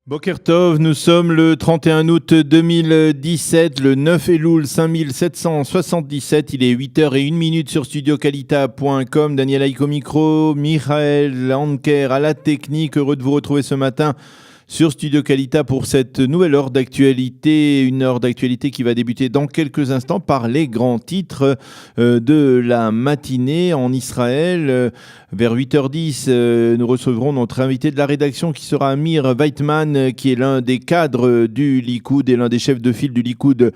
Boker Tov, nous sommes le 31 août 2017, le 9 Elul 5777, il est 8h01 sur studiokalita.com. Daniel Aïko micro, Michael Anker à la technique, heureux de vous retrouver ce matin sur Studio Kalita pour cette nouvelle heure d'actualité, une heure d'actualité qui va débuter dans quelques instants par les grands titres de la matinée en Israël. Vers 8h10, nous recevrons notre invité de la rédaction qui sera Amir Weitman, qui est l'un des cadres du Likoud et l'un des chefs de file du Likoud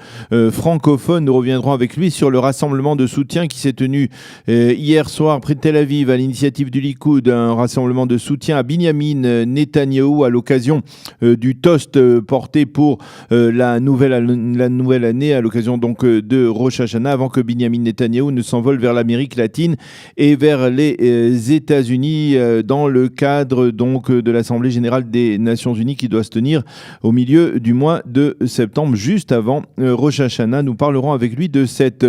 francophone. Nous reviendrons avec lui sur le rassemblement de soutien qui s'est tenu hier soir près de Tel Aviv à l'initiative du Likoud, un rassemblement de soutien à Binyamin Netanyahou à l'occasion du toast porté pour la nouvelle année, à l'occasion donc de Rosh Hashanah, avant que Binyamin Netanyahou ne s'envole vers l'Amérique latine et vers les États-Unis dans le cadre donc de l'Assemblée générale des Nations Unies qui doit se tenir au milieu du mois de septembre, juste avant Rosh Hashanah. Nous parlerons avec lui de cette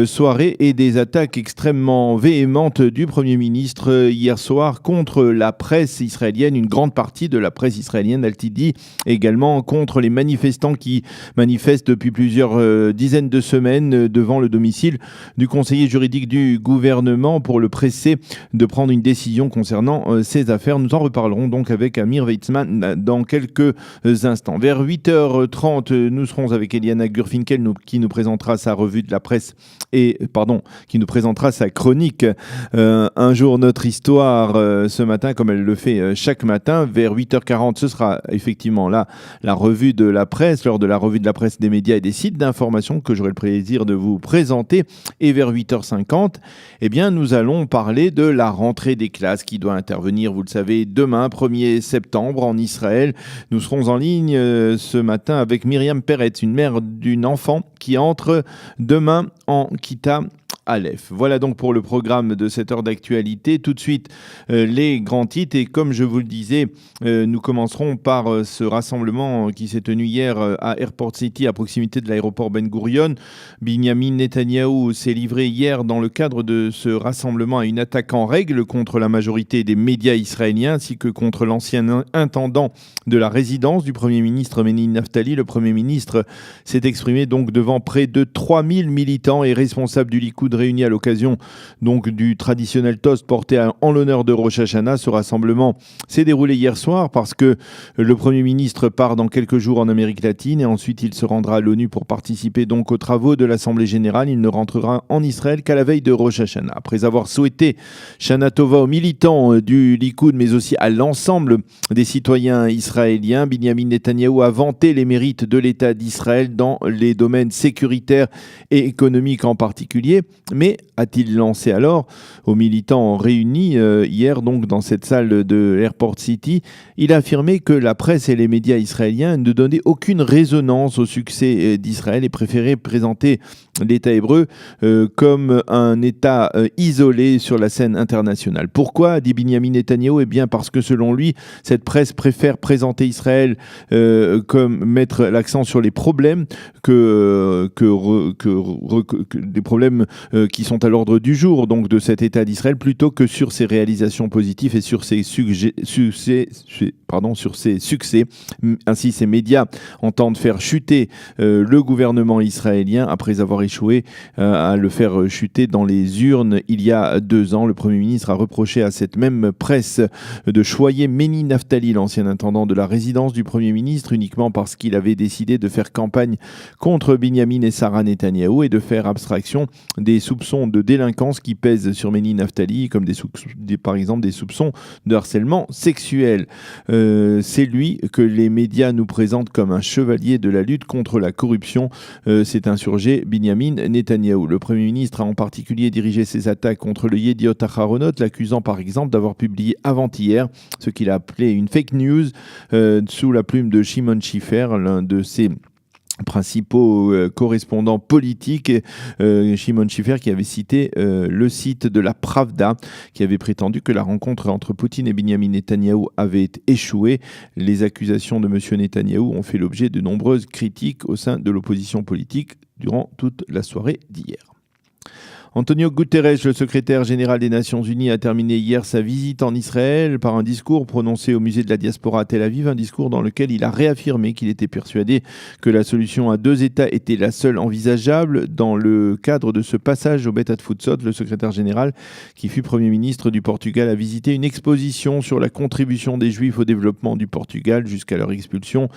soirée et des attaques extrêmement véhémentes du Premier ministre hier soir contre la presse israélienne, une grande partie de la presse israélienne, Al-Tiddi, également contre les manifestants qui manifestent depuis plusieurs dizaines de semaines devant le domicile du conseiller juridique du gouvernement pour le presser de prendre une décision concernant ces affaires. Nous en reparlerons donc avec Amir Weizmann dans quelques instants. Vers 8h30, nous serons avec Eliana Gurfinkel qui nous présentera sa revue de la presse qui nous présentera sa chronique Un jour notre histoire ce matin, comme elle le fait chaque matin. Vers 8h40, ce sera effectivement là la revue de la presse, lors de la revue de la presse des médias et des sites d'information que j'aurai le plaisir de vous présenter. Et vers 8h50, eh bien, nous allons parler de la rentrée des classes qui doit intervenir, vous le savez, demain, 1er septembre, en Israël. Nous serons en ligne ce matin avec Myriam Peretz, une mère d'une enfant qui entre demain en Kita Aleph. Voilà donc pour le programme de cette heure d'actualité. Tout de suite, les grands titres. Et comme je vous le disais, nous commencerons par ce rassemblement qui s'est tenu hier à Airport City, à proximité de l'aéroport Ben Gurion. Binyamin Netanyahou s'est livré hier dans le cadre de ce rassemblement à une attaque en règle contre la majorité des médias israéliens, ainsi que contre l'ancien intendant de la résidence du Premier ministre Menin Naftali. Le Premier ministre s'est exprimé donc devant près de 3000 militants et responsables du Likoud réunis à l'occasion donc du traditionnel toast porté en l'honneur de Rosh Hashanah. Ce rassemblement s'est déroulé hier soir parce que le Premier ministre part dans quelques jours en Amérique latine et ensuite il se rendra à l'ONU pour participer donc aux travaux de l'Assemblée générale. Il ne rentrera en Israël qu'à la veille de Rosh Hashanah. Après avoir souhaité Shana Tova aux militants du Likoud mais aussi à l'ensemble des citoyens israéliens, Binyamin Netanyahou a vanté les mérites de l'État d'Israël dans les domaines sécuritaires et économiques en particulier. Mais a-t-il lancé alors aux militants réunis hier donc dans cette salle de Airport City, il a affirmé que la presse et les médias israéliens ne donnaient aucune résonance au succès d'Israël et préféraient présenter l'État hébreu comme un État isolé sur la scène internationale. Pourquoi, dit Binyamin Netanyahou? Eh bien parce que selon lui, cette presse préfère présenter Israël comme mettre l'accent sur les problèmes des problèmes qui sont à l'ordre du jour donc de cet État d'Israël, plutôt que sur ses réalisations positives et sur ses succès. Ainsi, ces médias entendent faire chuter le gouvernement israélien après avoir échoué à le faire chuter dans les urnes il y a 2 ans. Le Premier ministre a reproché à cette même presse de choyer Menin Naftali, l'ancien intendant de la résidence du Premier ministre, uniquement parce qu'il avait décidé de faire campagne contre Binyamin et Sarah Netanyahou et de faire abstraction des soupçons de délinquance qui pèsent sur Menin Naftali, comme par exemple des soupçons de harcèlement sexuel. C'est lui que les médias nous présentent comme un chevalier de la lutte contre la corruption. C'est insurgé Binyamin Netanyahou. Le Premier ministre a en particulier dirigé ses attaques contre le Yediot Aharonot, l'accusant par exemple d'avoir publié avant-hier ce qu'il a appelé une fake news sous la plume de Shimon Shifer, l'un de ses principaux correspondants politiques, Shimon Shifer, qui avait cité le site de la Pravda, qui avait prétendu que la rencontre entre Poutine et Binyamin Netanyahou avait échoué. Les accusations de M. Netanyahou ont fait l'objet de nombreuses critiques au sein de l'opposition politique durant toute la soirée d'hier. Antonio Guterres, le secrétaire général des Nations Unies, a terminé hier sa visite en Israël par un discours prononcé au musée de la diaspora à Tel Aviv, un discours dans lequel il a réaffirmé qu'il était persuadé que la solution à deux États était la seule envisageable. Dans le cadre de ce passage au Bet Hatfutzot, le secrétaire général, qui fut Premier ministre du Portugal, a visité une exposition sur la contribution des Juifs au développement du Portugal jusqu'à leur expulsion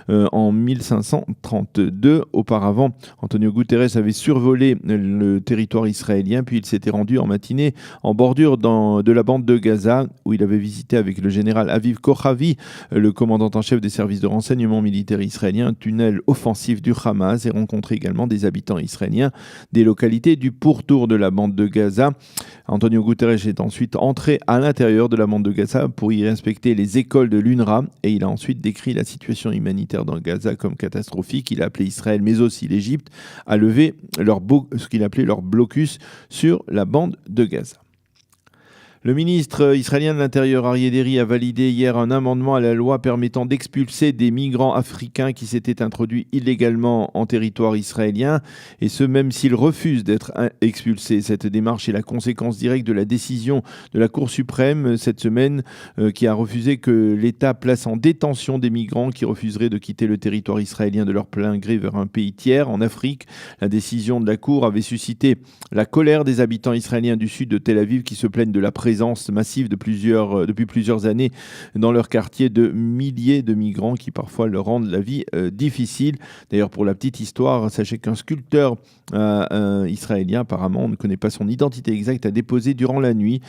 en 1532. Auparavant, Antonio Guterres avait survolé le territoire israélien, puis il s'était rendu en matinée en bordure de la bande de Gaza, où il avait visité avec le général Aviv Kochavi, le commandant en chef des services de renseignement militaire israélien, un tunnel offensif du Hamas, et rencontré également des habitants israéliens des localités du pourtour de la bande de Gaza. Antonio Guterres est ensuite entré à l'intérieur de la bande de Gaza pour y inspecter les écoles de l'UNRWA, et il a ensuite décrit la situation humanitaire dans Gaza comme catastrophique. Il a appelé Israël, mais aussi l'Égypte, à lever ce qu'il appelait leur blocus sur la bande de Gaza. Le ministre israélien de l'Intérieur, Aryeh Deri, a validé hier un amendement à la loi permettant d'expulser des migrants africains qui s'étaient introduits illégalement en territoire israélien, et ce même s'ils refusent d'être expulsés. Cette démarche est la conséquence directe de la décision de la Cour suprême cette semaine qui a refusé que l'État place en détention des migrants qui refuseraient de quitter le territoire israélien de leur plein gré vers un pays tiers en Afrique. La décision de la Cour avait suscité la colère des habitants israéliens du sud de Tel Aviv qui se plaignent de la présence massive depuis plusieurs années dans leur quartier de milliers de migrants qui parfois leur rendent la vie difficile. D'ailleurs, pour la petite histoire, sachez qu'un sculpteur israélien, apparemment on ne connaît pas son identité exacte, a déposé durant la nuit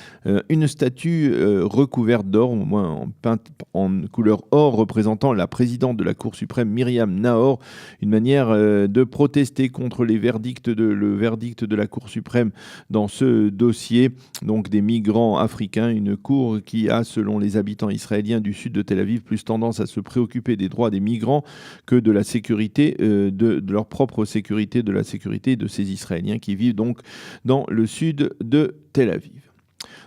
une statue recouverte d'or, au moins peinte en couleur or, représentant la présidente de la Cour suprême, Myriam Naor, une manière de protester contre le verdict de la Cour suprême dans ce dossier, donc des migrants africains, une cour qui a, selon les habitants israéliens du sud de Tel Aviv, plus tendance à se préoccuper des droits des migrants que de la sécurité, de leur propre sécurité, de la sécurité de ces Israéliens qui vivent donc dans le sud de Tel Aviv.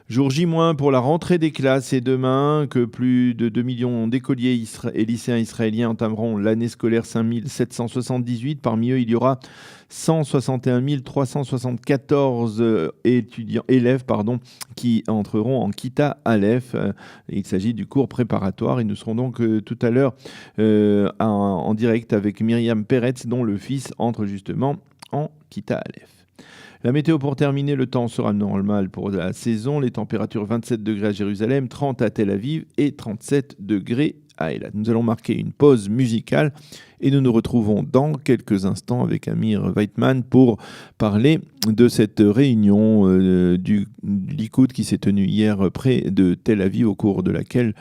Jour J- pour la rentrée des classes, et demain que plus de 2 millions d'écoliers et lycéens israéliens entameront l'année scolaire 5778. Parmi eux, il y aura 161 374 élèves qui entreront en Kita Aleph. Il s'agit du cours préparatoire et nous serons donc tout à l'heure en direct avec Myriam Peretz, dont le fils entre justement en Kita Aleph. La météo pour terminer, le temps sera normal pour la saison. Les températures 27 degrés à Jérusalem, 30 à Tel Aviv et 37 degrés à Eilat. Nous allons marquer une pause musicale et nous nous retrouvons dans quelques instants avec Amir Weitman pour parler de cette réunion du Likoud qui s'est tenue hier près de Tel Aviv, au cours de laquelle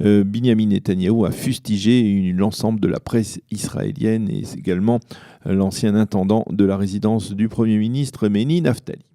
Binyamin Netanyahou a fustigé l'ensemble de la presse israélienne et également l'ancien intendant de la résidence du Premier ministre Meni Naftali.